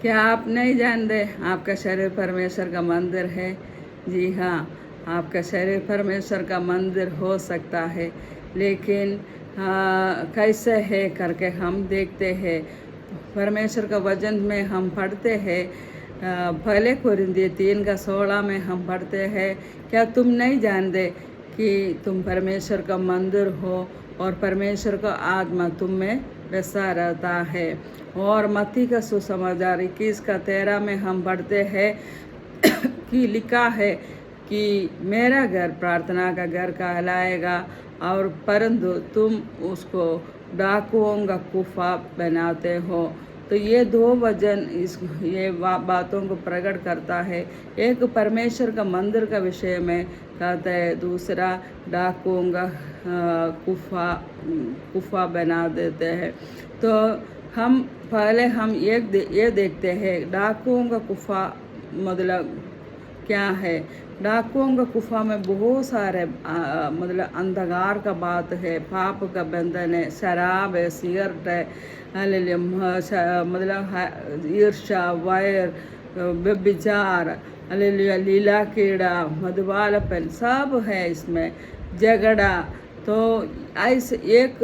क्या आप नहीं जानते आपका शरीर परमेश्वर का मंदिर है? जी हाँ, आपका शरीर परमेश्वर का मंदिर हो सकता है, लेकिन कैसे है करके हम देखते हैं। परमेश्वर का वचन में हम पढ़ते हैं, पहले कोरिन्थियर 3:16 में हम पढ़ते हैं, क्या तुम नहीं जानते कि तुम परमेश्वर का मंदिर हो और परमेश्वर का आत्मा तुम में बसा रहता है। और मत्ती का सुसमाचार 21:13 में हम पढ़ते हैं कि लिखा है कि मेरा घर प्रार्थना का घर कहलाएगा, और परंतु तुम उसको डाकुओं का गुफा बनाते हो। तो ये दो वचन ये बातों को प्रकट करता है। एक परमेश्वर का मंदिर का विषय में कहता है, दूसरा डाकुओं का गुफा बना देते हैं। तो हम पहले ये देखते हैं डाकुओं का गुफा मतलब क्या है। डाकुओं का गुफा में बहुत सारे मतलब अंधकार का बात है, पाप का बंधन है, शराब है, सिगरेट है, मतलब ईर्ष्या, वैर, व्यभिचार, लीला कीड़ा, मधुबालपन सब है इसमें, झगड़ा। तो ऐसे एक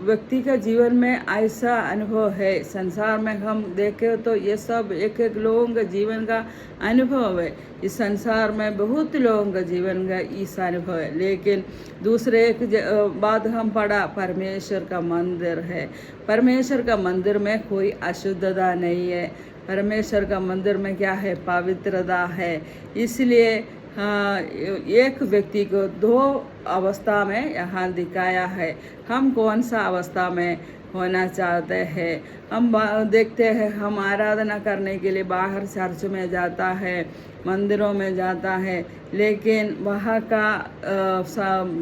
व्यक्ति का जीवन में ऐसा अनुभव है। संसार में हम देखें तो ये सब एक एक लोगों का जीवन का अनुभव है। इस संसार में बहुत लोगों का जीवन का इस अनुभव है, लेकिन दूसरे एक बात हम पढ़ा, परमेश्वर का मंदिर है। परमेश्वर का मंदिर में कोई अशुद्धता नहीं है। परमेश्वर का मंदिर में क्या है? पवित्रता है। इसलिए हाँ, एक व्यक्ति को दो अवस्था में यहाँ दिखाया है। हम कौन सा अवस्था में होना चाहते हैं? हम देखते हैं, हम आराधना करने के लिए बाहर चर्च में जाता है, मंदिरों में जाता है, लेकिन वहाँ का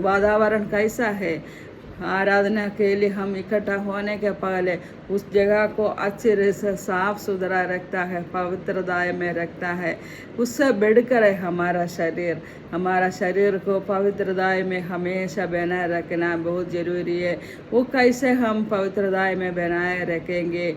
वातावरण कैसा है? आराधना के लिए हम इकट्ठा होने के पहले उस जगह को अच्छे से साफ सुथरा रखता है, पवित्रता में रखता है। उससे बढ़कर है हमारा शरीर को पवित्रता में हमेशा बनाए रखना बहुत ज़रूरी है। वो कैसे हम पवित्रता में बनाए रखेंगे?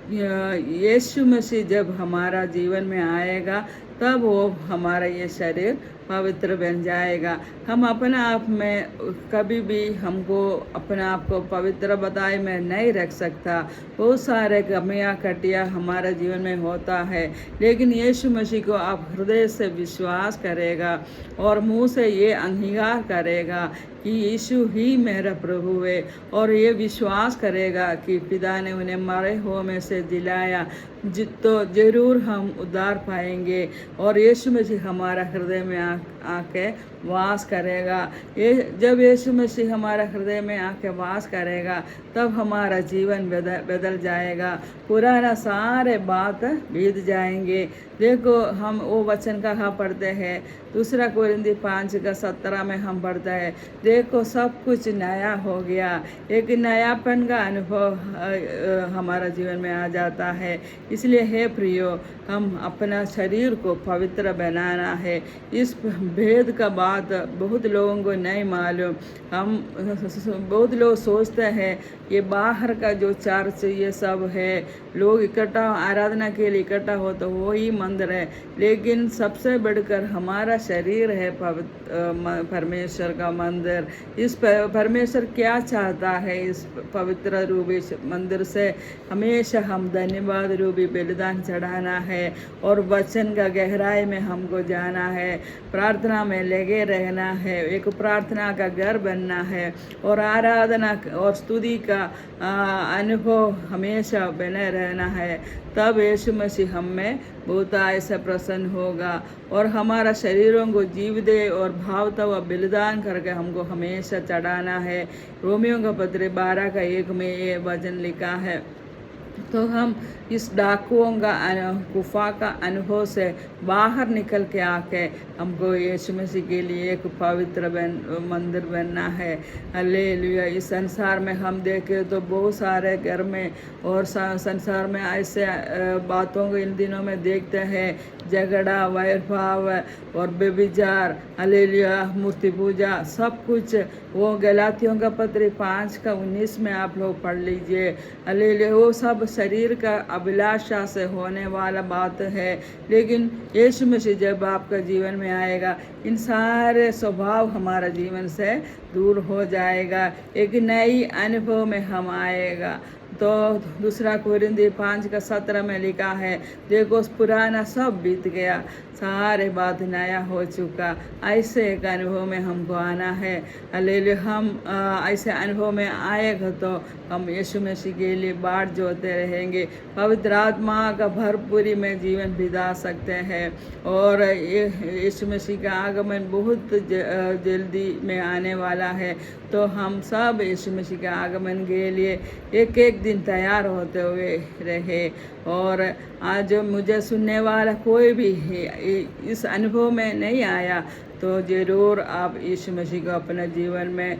यीशु मसीह जब हमारा जीवन में आएगा तब वो हमारा ये शरीर पवित्र बन जाएगा। हम अपने आप में कभी भी हमको अपने आप को पवित्र बताए में नहीं रख सकता। बहुत सारे कमियां कटियां हमारे जीवन में होता है, लेकिन यीशु मसीह को आप हृदय से विश्वास करेगा और मुंह से ये अंगीकार करेगा कि यीशु ही मेरा प्रभु है, और ये विश्वास करेगा कि पिता ने उन्हें मरे हुए में से जिलाया, तो जरूर हम उद्धार पाएंगे और यीशु मसीह हमारा हृदय में आके वास करेगा। ये जब यीशु मसीह हमारा हृदय में आके वास करेगा तब हमारा जीवन बदल जाएगा, पुराना सारे बात बीत जाएंगे। देखो, हम वो वचन कहाँ पढ़ते हैं? 2 कोरिन्थियर 5:17 में हम पढ़ते हैं, देखो सब कुछ नया हो गया। एक नयापन का अनुभव हमारा जीवन में आ जाता है। इसलिए हे प्रियो, हम अपना शरीर को पवित्र बनाना है। इस भेद का बात बहुत लोगों को नहीं मालूम। हम बहुत लोग सोचते हैं ये बाहर का जो चर्च ये सब है, लोग इकट्ठा आराधना के लिए इकट्ठा हो तो वो ही मंदिर है, लेकिन सबसे बढ़कर हमारा शरीर है परमेश्वर का मंदिर। इस परमेश्वर क्या चाहता है? इस पवित्र रूपी मंदिर से हमेशा हम धन्यवाद रूपी बलिदान चढ़ाना है और वचन का गहराई में हमको जाना है, प्रार्थना में लगे रहना है, एक प्रार्थना का घर बनना है और आराधना और स्तुति का अनुभव हमेशा बने रहना है। तब यीशु मसीह हम में बहुत ऐसा प्रसन्न होगा और हमारा शरीरों को जीव दे और भावता व बलिदान करके हमको हमेशा चढ़ाना है। रोमियो का पत्र 12:1 में ये वचन लिखा है। तो हम इस डाकुओं का गुफा का अनुभव से बाहर निकल के आके हमको यीशु मसीह के लिए एक पवित्र मंदिर बनना है। हालेलुया। इस संसार में हम देखें तो बहुत सारे घर में और संसार में ऐसे बातों को इन दिनों में देखते हैं, झगड़ा, वैरभाव और व्यभिचार, हालेलुया, मूर्ति पूजा, सब कुछ। वो गलातियों का पत्र 5:19 में आप लोग पढ़ लीजिए। हालेलुया। वो सब शरीर का अभिलाषा से होने वाला बात है, लेकिन यीशु मसीह जब आपका जीवन में आएगा, इन सारे स्वभाव हमारा जीवन से दूर हो जाएगा, एक नई अनुभव में हम आएगा। तो दूसरा कोरिन्थी 5:17 में लिखा है, देखो पुराना सब बीत गया, सारे बात नया हो चुका। ऐसे एक अनुभव में हमको आना है। हालेलुया। हम ऐसे अनुभव में आएगा तो हम यीशु मसीह के लिए बाट जोते रहेंगे, पवित्र आत्मा का भरपूरी में जीवन बिता सकते हैं। और यीशु मसीह का आगमन बहुत जल्दी में आने वाला है, तो हम सब यीशु मसीह के आगमन के लिए एक एक दिन तैयार होते हुए रहे। और आज मुझे सुनने वाला कोई भी इस अनुभव में नहीं आया, तो ज़रूर आप यीशु मसीह को अपने जीवन में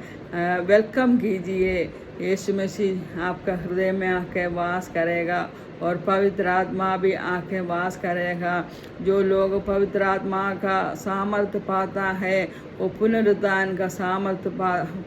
वेलकम कीजिए। यीशु मसीह आपका हृदय में आके वास करेगा और पवित्र आत्मा भी आके वास करेगा। जो लोग पवित्र आत्मा का सामर्थ्य पाता है, वो पुनरुत्थान का सामर्थ्य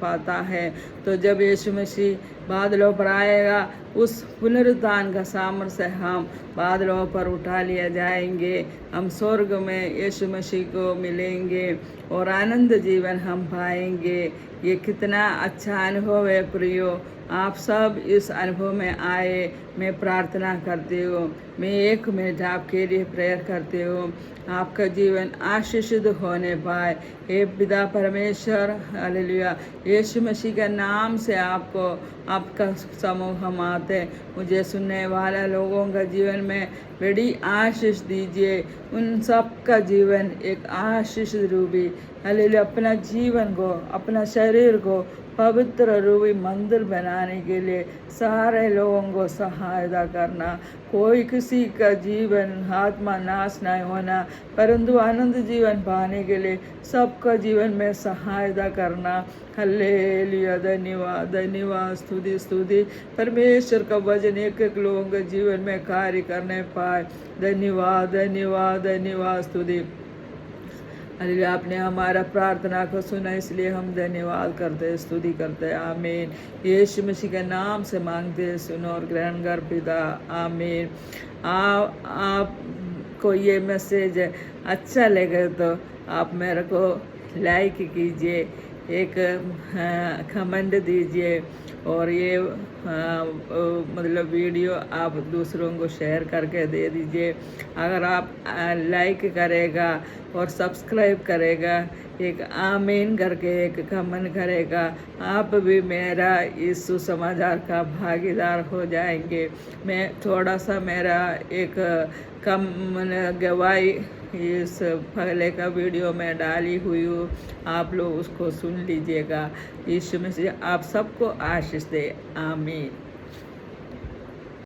पाता है। तो जब यीशु मसीह बादलों पर आएगा, उस पुनरुत्थान का सामर्थ्य से हम बादलों पर उठा लिया जाएंगे। हम स्वर्ग में यीशु मसीह को मिलेंगे और आनंद जीवन हम पाएंगे। ये कितना अच्छा अनुभव है प्रियो, आप सब इस अनुभव में आए। मैं प्रार्थना करती हूँ, मैं 1 मिनट आपके लिए प्रेयर करती हूँ, आपका जीवन आशीषित होने पाए। हे पिता परमेश्वर, हालेलुया, यीशु मसीह के नाम से आपको आपका समूह हम आते। मुझे सुनने वाला लोगों का जीवन में बड़ी आशीष दीजिए, उन सब का जीवन एक आशीष रूपी, हालेलुया, अपना जीवन को, अपना शरीर को पवित्र रूपी मंदिर बनाने के लिए सारे लोगों को सहायता करना। कोई किसी का जीवन आत्मा नाश नहीं होना, परंतु आनंद जीवन पाने के लिए सबका जीवन में सहायता करना। हालेलुया, धन्यवाद धन्यवाद, स्तुति स्तुति। परमेश्वर का वचन एक एक लोगों के जीवन में कार्य करने पाए। धन्यवाद धन्यवाद धन्यवाद, स्तुति। हालेलुया, आपने हमारा प्रार्थना को सुना, इसलिए हम धन्यवाद करते हैं, स्तुति करते हैं। आमीन। यीशु मसीह के नाम से मांगते हैं, सुनो और ग्रहण कर पिता। आमीन। आपको ये मैसेज अच्छा लगे तो आप मेरे को लाइक कीजिए, एक कमेंट दीजिए, और ये मतलब वीडियो आप दूसरों को शेयर करके दे दीजिए। अगर आप लाइक करेगा और सब्सक्राइब करेगा, एक आमीन करके एक कमेंट करेगा, आप भी मेरा इस सुसमाचार का भागीदार हो जाएंगे। मैं थोड़ा सा मेरा एक कम गवाही इस पहले का वीडियो में डाली हुई हूँ, आप लोग उसको सुन लीजिएगा। यीशु मसीह आप सबको आशीष दे। आमीन।